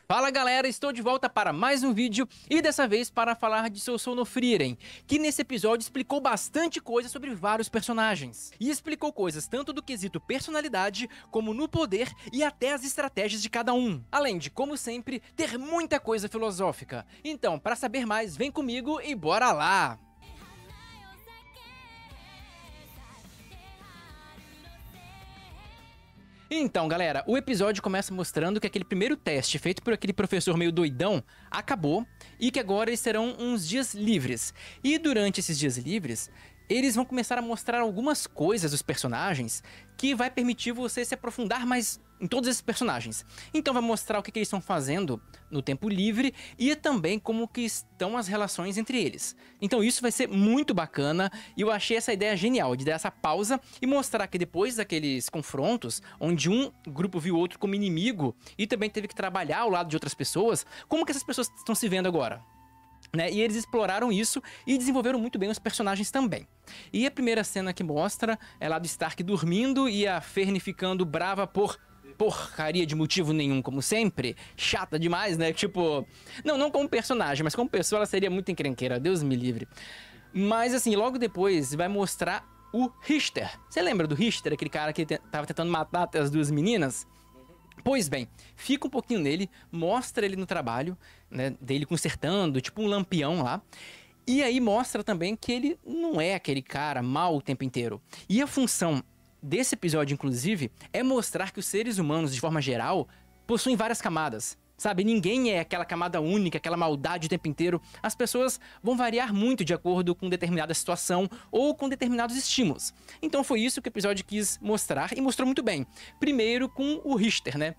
Fala galera, estou de volta para mais um vídeo e dessa vez para falar de Sou no Frieren, que nesse episódio explicou bastante coisa sobre vários personagens. E explicou coisas tanto do quesito personalidade, como no poder e até as estratégias de cada um. Além de, como sempre, ter muita coisa filosófica. Então, para saber mais, vem comigo e bora lá! Então, galera, o episódio começa mostrando que aquele primeiro teste feito por aquele professor meio doidão acabou e que agora eles terão uns dias livres. E durante esses dias livres, eles vão começar a mostrar algumas coisas dos personagens que vai permitir você se aprofundar mais em todos esses personagens. Então vai mostrar o que eles estão fazendo no tempo livre e também como que estão as relações entre eles. Então isso vai ser muito bacana e eu achei essa ideia genial de dar essa pausa e mostrar que depois daqueles confrontos, onde um grupo viu o outro como inimigo e também teve que trabalhar ao lado de outras pessoas, como que essas pessoas estão se vendo agora? Né? E eles exploraram isso e desenvolveram muito bem os personagens também. E a primeira cena que mostra é lá do Stark dormindo e a Ferne ficando brava por porcaria de motivo nenhum, como sempre. Chata demais, né? Tipo, não como personagem, mas como pessoa ela seria muito encrenqueira, Deus me livre. Mas assim, logo depois vai mostrar o Richter. Você lembra do Richter, aquele cara que tava tentando matar até as duas meninas? Pois bem, fica um pouquinho nele, mostra ele no trabalho, né, dele consertando, tipo um lampião lá. E aí mostra também que ele não é aquele cara mau o tempo inteiro. E a função desse episódio, inclusive, é mostrar que os seres humanos, de forma geral, possuem várias camadas. Sabe, ninguém é aquela camada única, aquela maldade o tempo inteiro. As pessoas vão variar muito de acordo com determinada situação ou com determinados estímulos. Então foi isso que o episódio quis mostrar e mostrou muito bem. Primeiro com o Richter, né?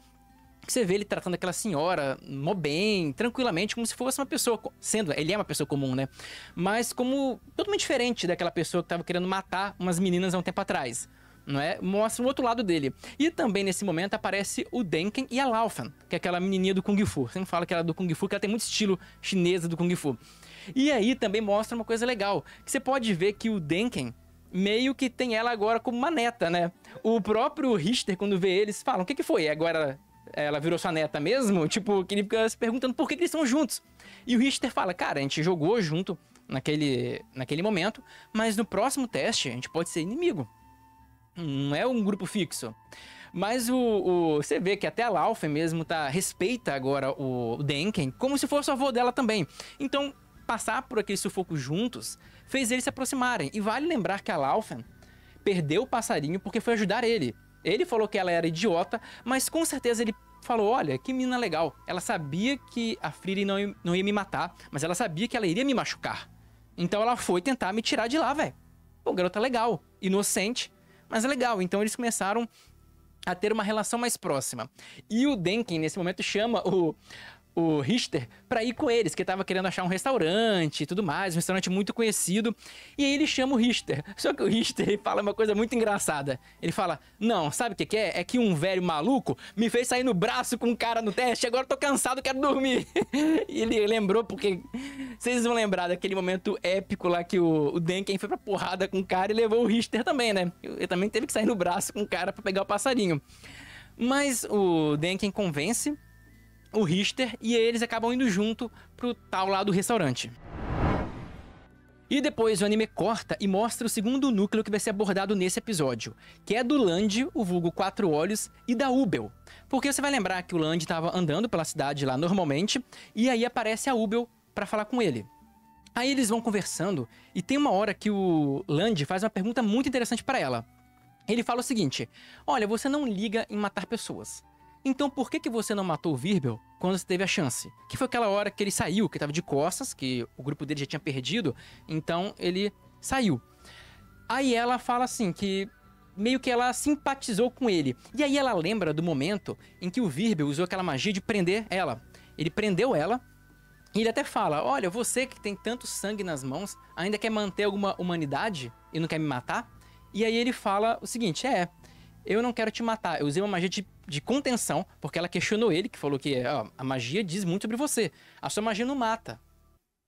Você vê ele tratando aquela senhora mó bem, tranquilamente, como se fosse uma pessoa, sendo, ele é uma pessoa comum, né? Mas como totalmente diferente daquela pessoa que estava querendo matar umas meninas há um tempo atrás. Não é? Mostra o outro lado dele. E também nesse momento aparece o Denken e a Laufey, que é aquela menininha do Kung Fu. Você não fala que ela é do Kung Fu, que ela tem muito estilo chinesa do Kung Fu. E aí também mostra uma coisa legal, que você pode ver que o Denken meio que tem ela agora como uma neta, né? O próprio Richter, quando vê eles, falam, o que foi? Agora ela virou sua neta mesmo? Tipo, que ele fica se perguntando por que eles estão juntos. E o Richter fala, cara, a gente jogou junto naquele momento, mas no próximo teste a gente pode ser inimigo. Não é um grupo fixo. Mas você vê que até a Laufey mesmo respeita agora o Denken como se fosse o avô dela também. Então, passar por aquele sufoco juntos fez eles se aproximarem. E vale lembrar que a Laufey perdeu o passarinho porque foi ajudar ele. Ele falou que ela era idiota, mas com certeza ele falou, olha, que menina legal. Ela sabia que a Frieren não ia me matar, mas ela sabia que ela iria me machucar. Então ela foi tentar me tirar de lá, velho. Pô, garota legal, inocente, mas é legal. Então eles começaram a ter uma relação mais próxima. E o Denken, nesse momento, chama o Richter pra ir com eles, que tava querendo achar um restaurante e tudo mais, um restaurante muito conhecido. E aí ele chama o Richter. Só que o Richter fala uma coisa muito engraçada. Ele fala, não, sabe o que é? É que um velho maluco me fez sair no braço com um cara no teste, agora eu tô cansado, quero dormir. E ele lembrou, porque vocês vão lembrar daquele momento épico lá que o Denken foi pra porrada com o cara e levou o Richter também, né? Ele também teve que sair no braço com o cara pra pegar o passarinho. Mas o Denken convence o Richter e eles acabam indo junto pro tal lá do restaurante. E depois o anime corta e mostra o segundo núcleo que vai ser abordado nesse episódio, que é do Land, o vulgo Quatro Olhos, e da Ubel. Porque você vai lembrar que o Land estava andando pela cidade lá normalmente, e aí aparece a Ubel pra falar com ele. Aí eles vão conversando, e tem uma hora que o Land faz uma pergunta muito interessante pra ela. Ele fala o seguinte, olha, você não liga em matar pessoas. Então por que você não matou o Wirbel quando você teve a chance? Que foi aquela hora que ele saiu, que tava de costas, que o grupo dele já tinha perdido, então ele saiu. Aí ela fala assim, que meio que ela simpatizou com ele. E aí ela lembra do momento em que o Wirbel usou aquela magia de prender ela. Ele prendeu ela, e ele até fala, olha, você que tem tanto sangue nas mãos, ainda quer manter alguma humanidade e não quer me matar? E aí ele fala o seguinte, eu não quero te matar, eu usei uma magia de contenção, porque ela questionou ele, que falou que a magia diz muito sobre você. A sua magia não mata,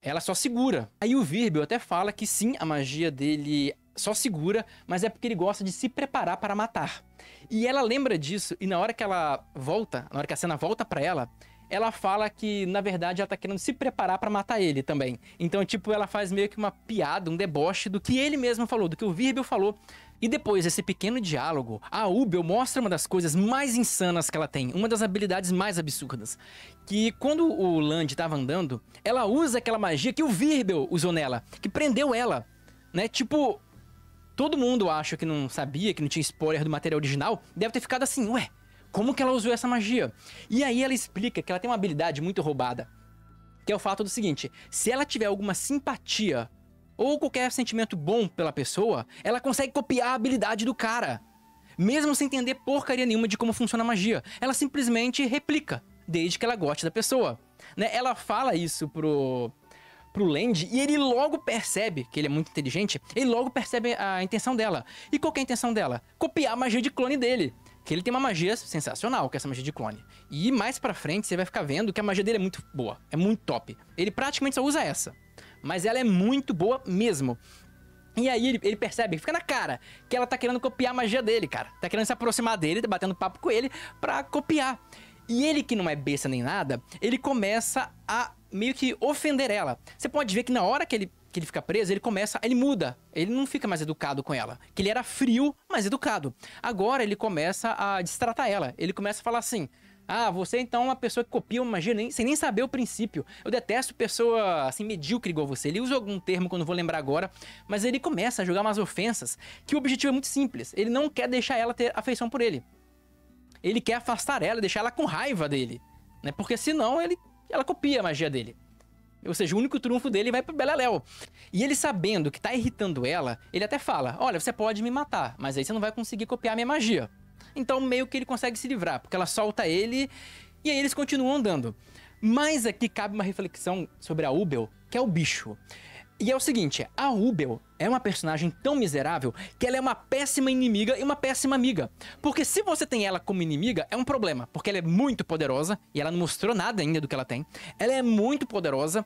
ela só segura. Aí o Wirbel até fala que sim, a magia dele só segura, mas é porque ele gosta de se preparar para matar. E ela lembra disso, e na hora que ela volta, na hora que a cena volta pra ela, ela fala que, na verdade, ela tá querendo se preparar pra matar ele também. Então, tipo, ela faz meio que uma piada, um deboche do que ele mesmo falou, do que o Wirbel falou. E depois desse pequeno diálogo, a Ubel mostra uma das coisas mais insanas que ela tem, uma das habilidades mais absurdas. Que quando o Land tava andando, ela usa aquela magia que o Wirbel usou nela, que prendeu ela, né? Tipo, todo mundo acha que não sabia, que não tinha spoiler do material original, deve ter ficado assim, ué, como que ela usou essa magia? E aí ela explica que ela tem uma habilidade muito roubada, que é o fato do seguinte, se ela tiver alguma simpatia ou qualquer sentimento bom pela pessoa, ela consegue copiar a habilidade do cara, mesmo sem entender porcaria nenhuma de como funciona a magia. Ela simplesmente replica, desde que ela goste da pessoa, né? Ela fala isso pro Land e ele logo percebe, que ele é muito inteligente, ele logo percebe a intenção dela. E qual que é a intenção dela? Copiar a magia de clone dele. Que ele tem uma magia sensacional, que é essa magia de clone. E mais pra frente você vai ficar vendo que a magia dele é muito boa, é muito top. Ele praticamente só usa essa, mas ela é muito boa mesmo. E aí ele percebe, fica na cara, que ela tá querendo copiar a magia dele, cara. Tá querendo se aproximar dele, tá batendo papo com ele pra copiar. E ele, que não é besta nem nada, ele começa a meio que ofender ela. Você pode ver que na hora que ele fica preso, ele muda. Ele não fica mais educado com ela. Que ele era frio, mas educado. Agora ele começa a destratar ela. Ele começa a falar assim, ah, você então é uma pessoa que copia uma magia sem nem saber o princípio. Eu detesto pessoa assim medíocre igual você. Ele usa algum termo que eu não vou lembrar agora, mas ele começa a jogar umas ofensas que o objetivo é muito simples. Ele não quer deixar ela ter afeição por ele. Ele quer afastar ela, deixar ela com raiva dele, né? Porque senão ela copia a magia dele. Ou seja, o único trunfo dele vai pro Beleléu. E ele sabendo que tá irritando ela, ele até fala, olha, você pode me matar, mas aí você não vai conseguir copiar a minha magia. Então meio que ele consegue se livrar, porque ela solta ele e aí eles continuam andando. Mas aqui cabe uma reflexão sobre a Ubel, que é o bicho. E é o seguinte, a Ubel é uma personagem tão miserável que ela é uma péssima inimiga e uma péssima amiga. Porque se você tem ela como inimiga, é um problema, porque ela é muito poderosa, e ela não mostrou nada ainda do que ela tem. Ela é muito poderosa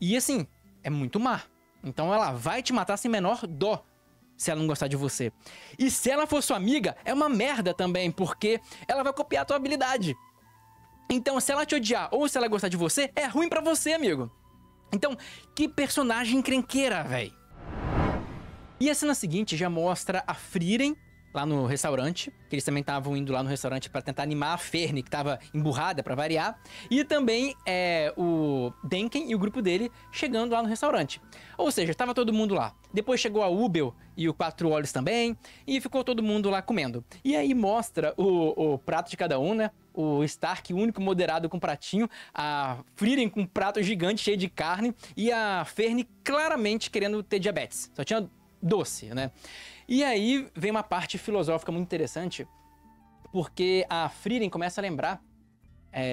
e, assim, é muito má. Então ela vai te matar sem menor dó, se ela não gostar de você. E se ela for sua amiga, é uma merda também, porque ela vai copiar a tua habilidade. Então, se ela te odiar ou se ela gostar de você, é ruim pra você, amigo. Então, que personagem encrenqueira, véi. E a cena seguinte já mostra a Frieren lá no restaurante, que eles também estavam indo lá no restaurante pra tentar animar a Ferne, que tava emburrada pra variar, e também o Denken e o grupo dele chegando lá no restaurante. Ou seja, tava todo mundo lá. Depois chegou a Ubel e o Quatro Olhos também, e ficou todo mundo lá comendo. E aí mostra o prato de cada um, né? O Stark, o único moderado com pratinho, a Frieren com um prato gigante cheio de carne, e a Ferne claramente querendo ter diabetes. Só tinha doce, né? E aí vem uma parte filosófica muito interessante, porque a Frieren começa a lembrar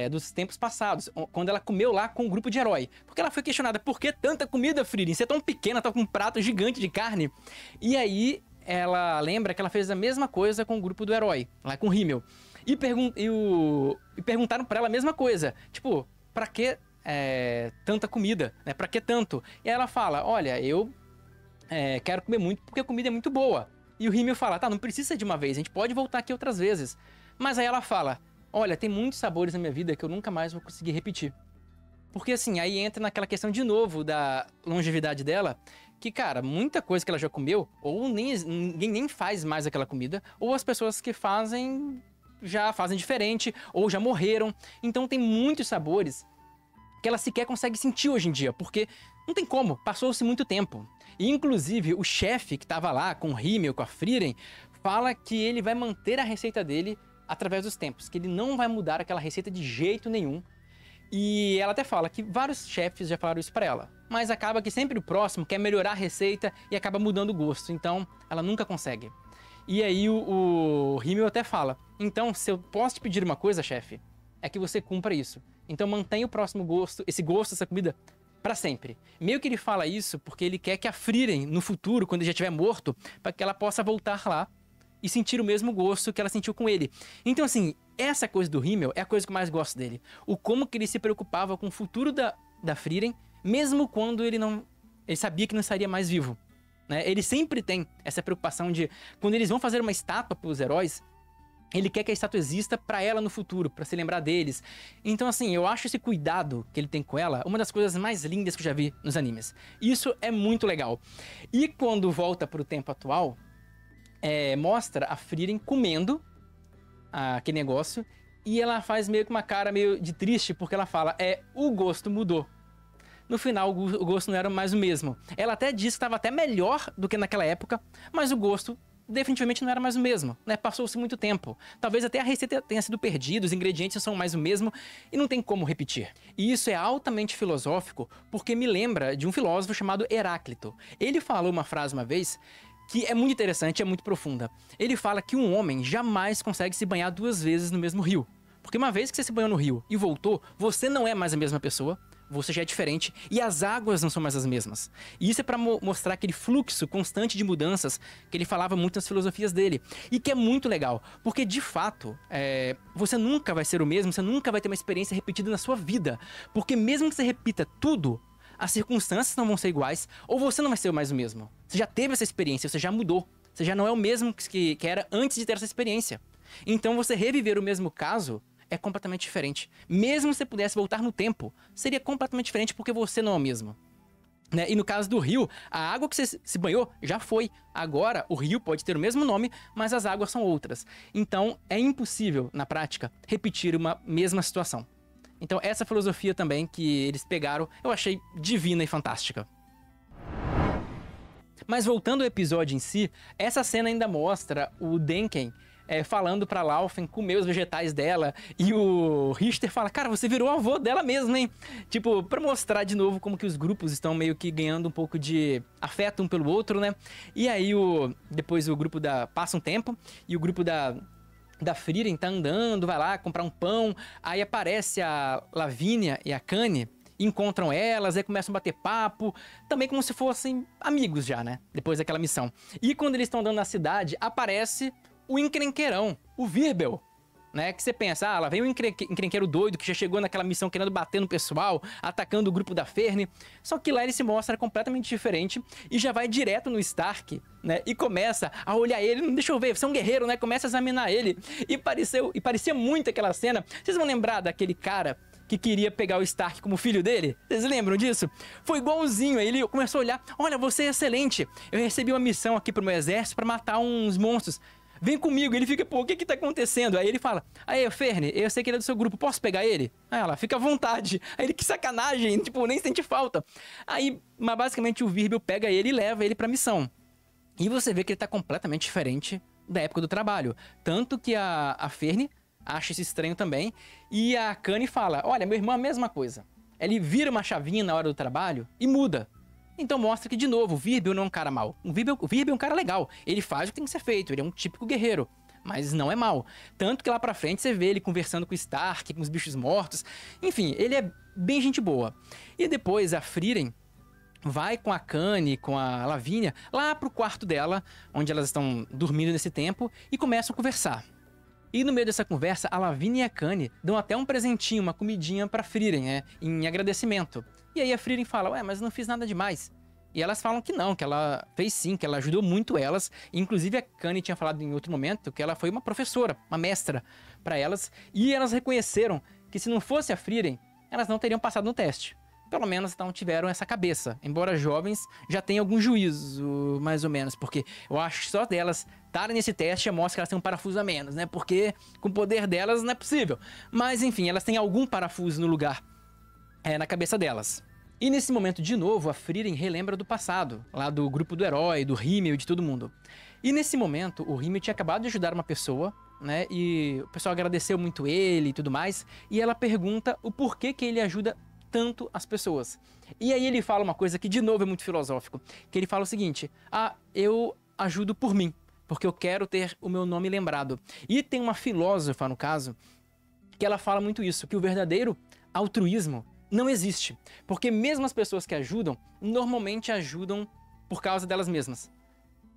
dos tempos passados, quando ela comeu lá com um grupo de herói. Porque ela foi questionada, por que tanta comida, Frieren? Você é tão pequena, tá com um prato gigante de carne. E aí ela lembra que ela fez a mesma coisa com o grupo do herói, lá com o Himmel. E perguntaram pra ela a mesma coisa, tipo, pra que tanta comida, né? Pra que tanto? E aí ela fala, olha, eu quero comer muito porque a comida é muito boa. E o Himmel fala, tá, não precisa ser de uma vez, a gente pode voltar aqui outras vezes. Mas aí ela fala, olha, tem muitos sabores na minha vida que eu nunca mais vou conseguir repetir. Porque assim, aí entra naquela questão de novo da longevidade dela, que, cara, muita coisa que ela já comeu, ou ninguém nem faz mais aquela comida, ou as pessoas que fazem já fazem diferente, ou já morreram. Então tem muitos sabores que ela sequer consegue sentir hoje em dia, porque não tem como, passou-se muito tempo. E inclusive o chefe que tava lá com o Himmel, com a Frieren, fala que ele vai manter a receita dele através dos tempos, que ele não vai mudar aquela receita de jeito nenhum. E ela até fala que vários chefes já falaram isso pra ela, mas acaba que sempre o próximo quer melhorar a receita e acaba mudando o gosto, então ela nunca consegue. E aí o Himmel até fala, então se eu posso te pedir uma coisa, chefe, é que você cumpra isso. Então mantenha o próximo gosto, essa comida, pra sempre. Meio que ele fala isso porque ele quer que a Frieren, no futuro, quando ele já estiver morto, para que ela possa voltar lá e sentir o mesmo gosto que ela sentiu com ele. Então, assim, essa coisa do Himmel é a coisa que eu mais gosto dele. O como que ele se preocupava com o futuro da Frieren, mesmo quando ele sabia que não estaria mais vivo, né? Ele sempre tem essa preocupação de, quando eles vão fazer uma estátua pros heróis, Ele quer que a estátua exista pra ela no futuro, pra se lembrar deles. Então, assim, eu acho esse cuidado que ele tem com ela uma das coisas mais lindas que eu já vi nos animes. Isso é muito legal. E quando volta pro tempo atual, mostra a Frieren comendo aquele negócio e ela faz meio que uma cara meio de triste porque ela fala, o gosto mudou. No final, o gosto não era mais o mesmo. Ela até disse que estava até melhor do que naquela época, mas o gosto definitivamente não era mais o mesmo, né? Passou-se muito tempo. Talvez até a receita tenha sido perdida, os ingredientes são mais o mesmo e não tem como repetir. E isso é altamente filosófico porque me lembra de um filósofo chamado Heráclito. Ele falou uma frase uma vez que é muito interessante, é muito profunda. Ele fala que um homem jamais consegue se banhar 2 vezes no mesmo rio. Porque uma vez que você se banhou no rio e voltou, você não é mais a mesma pessoa, você já é diferente e as águas não são mais as mesmas. E isso é para mostrar aquele fluxo constante de mudanças que ele falava muito nas filosofias dele. E que é muito legal, porque de fato, você nunca vai ser o mesmo, você nunca vai ter uma experiência repetida na sua vida. Porque mesmo que você repita tudo, as circunstâncias não vão ser iguais, ou você não vai ser mais o mesmo. Você já teve essa experiência, você já mudou. Você já não é o mesmo que era antes de ter essa experiência. Então você reviver o mesmo caso é completamente diferente. Mesmo se você pudesse voltar no tempo, seria completamente diferente porque você não é o mesmo. Né? E no caso do rio, a água que você se banhou já foi. Agora, o rio pode ter o mesmo nome, mas as águas são outras. Então, é impossível, na prática, repetir uma mesma situação. Então, essa filosofia também que eles pegaram, eu achei divina e fantástica. Mas voltando ao episódio em si, essa cena ainda mostra o Denken falando pra Laufen comer os vegetais dela. E o Richter fala, cara, você virou avô dela mesmo, hein? Tipo, pra mostrar de novo como que os grupos estão meio que ganhando um pouco de afeto um pelo outro, né? E aí, depois o grupo passa um tempo e o grupo da Frieren tá andando, vai lá comprar um pão. Aí aparece a Lavínia e a Kanye, encontram elas, aí começam a bater papo, também como se fossem amigos já, né? Depois daquela missão. E quando eles estão andando na cidade, aparece o encrenqueirão, o Wirbel, né? Que você pensa, lá vem o encrenqueiro doido que já chegou naquela missão querendo bater no pessoal, atacando o grupo da Ferne. Só que lá ele se mostra completamente diferente e já vai direto no Stark, né? E começa a olhar ele, deixa eu ver, você é um guerreiro, né? Começa a examinar ele. E parecia muito aquela cena. Vocês vão lembrar daquele cara que queria pegar o Stark como filho dele? Vocês lembram disso? Foi igualzinho, aí ele começou a olhar, olha, você é excelente, eu recebi uma missão aqui pro meu exército pra matar uns monstros. Vem comigo, ele fica, pô, o que que tá acontecendo? Aí ele fala, aí, Ferne, eu sei que ele é do seu grupo, posso pegar ele? Aí ela, fica à vontade. Aí ele, que sacanagem, tipo, nem sente falta. Aí, mas basicamente o Wirbel pega ele e leva ele pra missão. E você vê que ele tá completamente diferente da época do trabalho. Tanto que a Ferne acha isso estranho também. E a Kanye fala, olha, meu irmão é a mesma coisa. Ele vira uma chavinha na hora do trabalho e muda. Então mostra que, de novo, o Wirbel não é um cara mau. O Wirbel é um cara legal. Ele faz o que tem que ser feito, ele é um típico guerreiro. Mas não é mau. Tanto que lá pra frente você vê ele conversando com o Stark, com os bichos mortos. Enfim, ele é bem gente boa. E depois a Frieren vai com a Kanye, com a Lavínia, lá pro quarto dela, onde elas estão dormindo nesse tempo, e começam a conversar. E no meio dessa conversa, a Lavínia e a Kanye dão até um presentinho, uma comidinha pra Frieren, né, em agradecimento. E aí a Frieren fala, ué, mas eu não fiz nada demais. E elas falam que não, que ela fez sim, que ela ajudou muito elas. Inclusive a Kanye tinha falado em outro momento que ela foi uma professora, uma mestra pra elas. E elas reconheceram que se não fosse a Frieren, elas não teriam passado no teste. Pelo menos então tiveram essa cabeça. Embora jovens, já tenham algum juízo, mais ou menos. Porque eu acho que só delas estarem nesse teste mostra que elas têm um parafuso a menos, né? Porque com o poder delas não é possível. Mas enfim, elas têm algum parafuso no lugar, na cabeça delas. E nesse momento, de novo, a Frieren relembra do passado. Lá do grupo do herói, do Himmel e de todo mundo. E nesse momento, o Himmel tinha acabado de ajudar uma pessoa, né? E o pessoal agradeceu muito ele e tudo mais. E ela pergunta o porquê que ele ajuda tanto as pessoas. E aí ele fala uma coisa que, de novo, é muito filosófico. Que ele fala o seguinte, eu ajudo por mim, porque eu quero ter o meu nome lembrado. E tem uma filósofa, no caso, que ela fala muito isso, que o verdadeiro altruísmo não existe. Porque mesmo as pessoas que ajudam, normalmente ajudam por causa delas mesmas.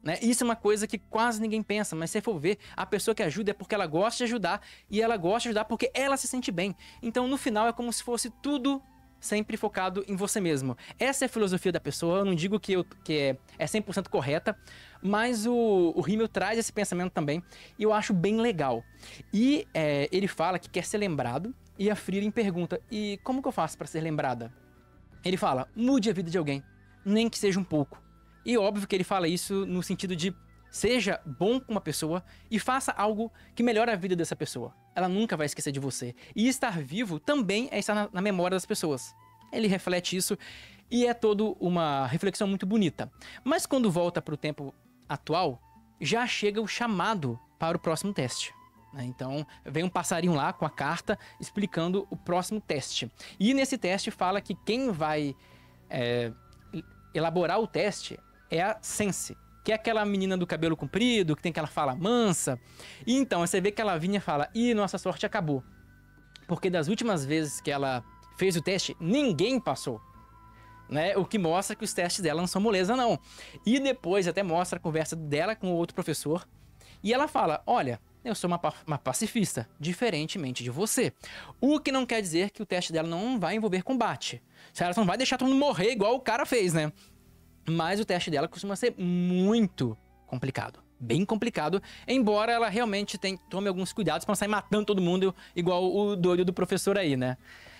Né? Isso é uma coisa que quase ninguém pensa, mas se você for ver, a pessoa que ajuda é porque ela gosta de ajudar, e ela gosta de ajudar porque ela se sente bem. Então, no final, é como se fosse tudo sempre focado em você mesmo. Essa é a filosofia da pessoa, eu não digo que é 100% correta, mas o Rímel traz esse pensamento também, e eu acho bem legal. E ele fala que quer ser lembrado, e a Frieren pergunta, e como que eu faço para ser lembrada? Ele fala, mude a vida de alguém, nem que seja um pouco. E óbvio que ele fala isso no sentido de seja bom com uma pessoa e faça algo que melhore a vida dessa pessoa. Ela nunca vai esquecer de você. E estar vivo também é estar na memória das pessoas. Ele reflete isso e é toda uma reflexão muito bonita. Mas quando volta para o tempo atual, já chega o chamado para o próximo teste. Então, vem um passarinho lá com a carta explicando o próximo teste. E nesse teste fala que quem vai elaborar o teste é a Sense, que é aquela menina do cabelo comprido, que tem aquela fala mansa. E então, você vê que ela vinha e fala, ih, nossa sorte acabou. Porque das últimas vezes que ela fez o teste, ninguém passou. Né? O que mostra que os testes dela não são moleza, não. E depois até mostra a conversa dela com o outro professor. E ela fala, olha, eu sou uma pacifista, diferentemente de você. O que não quer dizer que o teste dela não vai envolver combate. Ela não vai deixar todo mundo morrer igual o cara fez, né? Mas o teste dela costuma ser muito complicado. Bem complicado, embora ela realmente tome alguns cuidados para não sair matando todo mundo igual o doido do professor aí, né?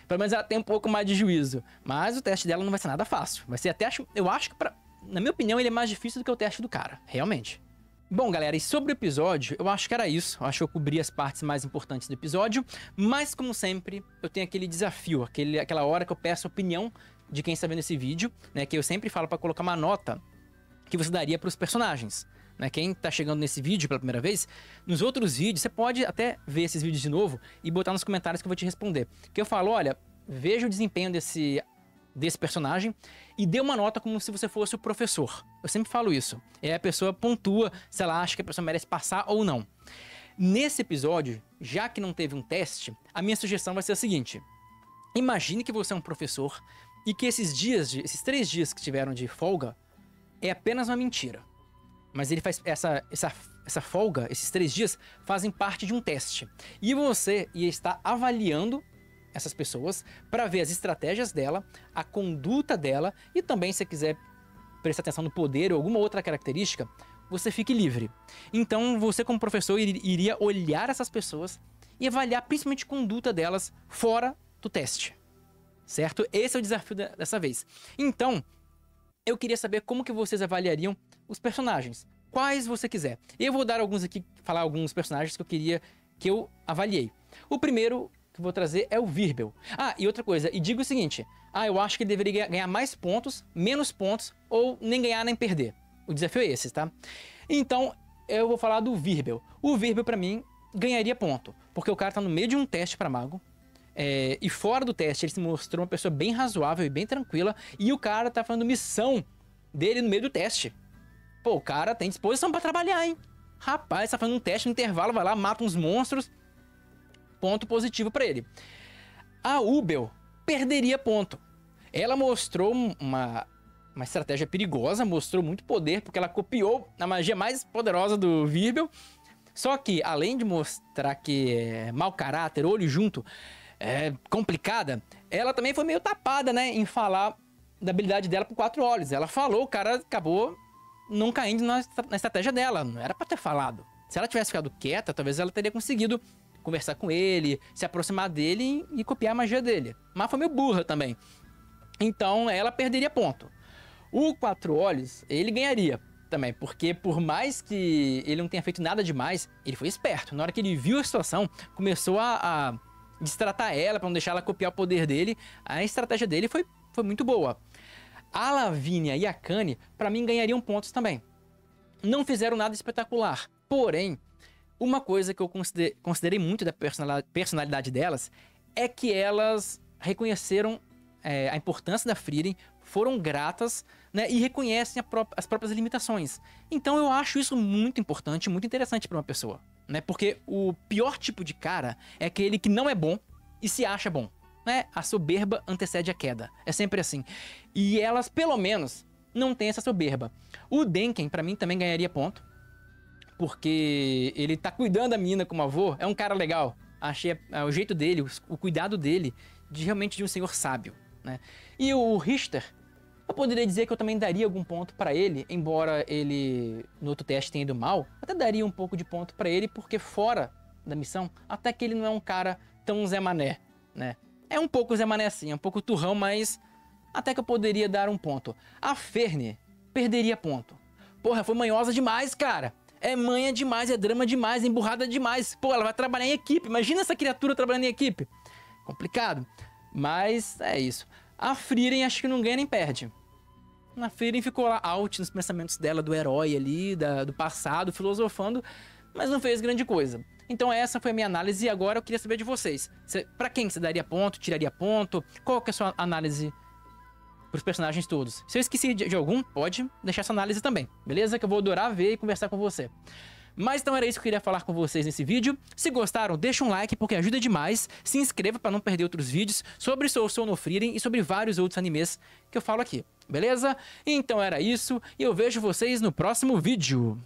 Pelo menos ela tem um pouco mais de juízo. Mas o teste dela não vai ser nada fácil. Vai ser até, eu acho que, na minha opinião, ele é mais difícil do que o teste do cara. Realmente. Bom, galera, e sobre o episódio, eu acho que era isso. Eu acho que eu cobri as partes mais importantes do episódio. Mas, como sempre, eu tenho aquele desafio, aquela hora que eu peço a opinião de quem está vendo esse vídeo, né? Que eu sempre falo para colocar uma nota que você daria para os personagens. Né? Quem tá chegando nesse vídeo pela primeira vez, nos outros vídeos, você pode até ver esses vídeos de novo e botar nos comentários que eu vou te responder. Que eu falo, olha, veja o desempenho desse personagem e dê uma nota como se você fosse o professor. Eu sempre falo isso. E aí a pessoa pontua se ela acha que a pessoa merece passar ou não. Nesse episódio, já que não teve um teste, a minha sugestão vai ser a seguinte. Imagine que você é um professor e que esses 3 dias que tiveram de folga é apenas uma mentira. Mas ele faz essa folga, esses 3 dias, fazem parte de um teste. E você ia estar avaliando essas pessoas para ver as estratégias dela, a conduta dela e também, se você quiser prestar atenção no poder ou alguma outra característica, você fique livre. Então, você como professor iria olhar essas pessoas e avaliar principalmente a conduta delas fora do teste. Certo? Esse é o desafio dessa vez. Então, eu queria saber como que vocês avaliariam os personagens. Quais você quiser. Eu vou dar alguns aqui, falar alguns personagens que eu avaliei. O primeiro que eu vou trazer é o Virbel. Ah, e outra coisa, e digo o seguinte. Eu acho que ele deveria ganhar mais pontos, menos pontos, ou nem ganhar nem perder. O desafio é esse, tá? Então, eu vou falar do Virbel. O Virbel, pra mim, ganharia ponto. Porque o cara tá no meio de um teste pra mago. E fora do teste, ele se mostrou uma pessoa bem razoável e bem tranquila. E o cara tá fazendo missão dele no meio do teste. Pô, o cara tem disposição pra trabalhar, hein? Rapaz, tá fazendo um teste no intervalo, vai lá, mata uns monstros. Ponto positivo pra ele. A Ubel perderia ponto. Ela mostrou uma estratégia perigosa, mostrou muito poder, porque ela copiou a magia mais poderosa do Virbel. Só que, além de mostrar que é mau caráter, olho junto, é complicada, ela também foi meio tapada, né, em falar da habilidade dela por 4 olhos. Ela falou, o cara acabou não caindo na estratégia dela, não era pra ter falado. Se ela tivesse ficado quieta, talvez ela teria conseguido conversar com ele, se aproximar dele e copiar a magia dele. Mas foi meio burra também. Então ela perderia ponto. O 4 olhos, ele ganharia também, porque por mais que ele não tenha feito nada demais, ele foi esperto. Na hora que ele viu a situação, começou a destratar ela para não deixar ela copiar o poder dele. A estratégia dele foi muito boa. A Lavínia e a Kani, para mim, ganhariam pontos também. Não fizeram nada espetacular. Porém, uma coisa que eu considerei muito da personalidade delas é que elas reconheceram a importância da Frieren, foram gratas, né, e reconhecem as próprias limitações. Então eu acho isso muito importante, muito interessante para uma pessoa, né? Porque o pior tipo de cara é aquele que não é bom e se acha bom, né? A soberba antecede a queda. É sempre assim. E elas, pelo menos, não têm essa soberba. O Denken, para mim, também ganharia ponto, porque ele tá cuidando da menina como avô, é um cara legal. Achei o jeito dele, o cuidado dele, realmente de um senhor sábio. né? E o Richter, eu poderia dizer que eu também daria algum ponto pra ele, embora ele no outro teste tenha ido mal, até daria um pouco de ponto pra ele, porque fora da missão, até que ele não é um cara tão Zé Mané, né? É um pouco Zé Mané assim, é um pouco turrão, mas até que eu poderia dar um ponto. A Ferne perderia ponto. Porra, foi manhosa demais, cara. É manha demais, é drama demais, é emburrada demais. Pô, ela vai trabalhar em equipe, imagina essa criatura trabalhando em equipe. Complicado, mas é isso. A Frieren acho que não ganha nem perde. A Frieren ficou lá out nos pensamentos dela, do herói ali, do passado, filosofando, mas não fez grande coisa. Então essa foi a minha análise e agora eu queria saber de vocês. Pra quem você daria ponto, tiraria ponto? Qual que é a sua análise pros personagens todos? Se eu esqueci de algum, pode deixar essa análise também, beleza? Que eu vou adorar ver e conversar com você. Mas então era isso que eu queria falar com vocês nesse vídeo. Se gostaram, deixa um like porque ajuda demais. Se inscreva para não perder outros vídeos sobre Sousou no Frieren e sobre vários outros animes que eu falo aqui, beleza? Então era isso e eu vejo vocês no próximo vídeo.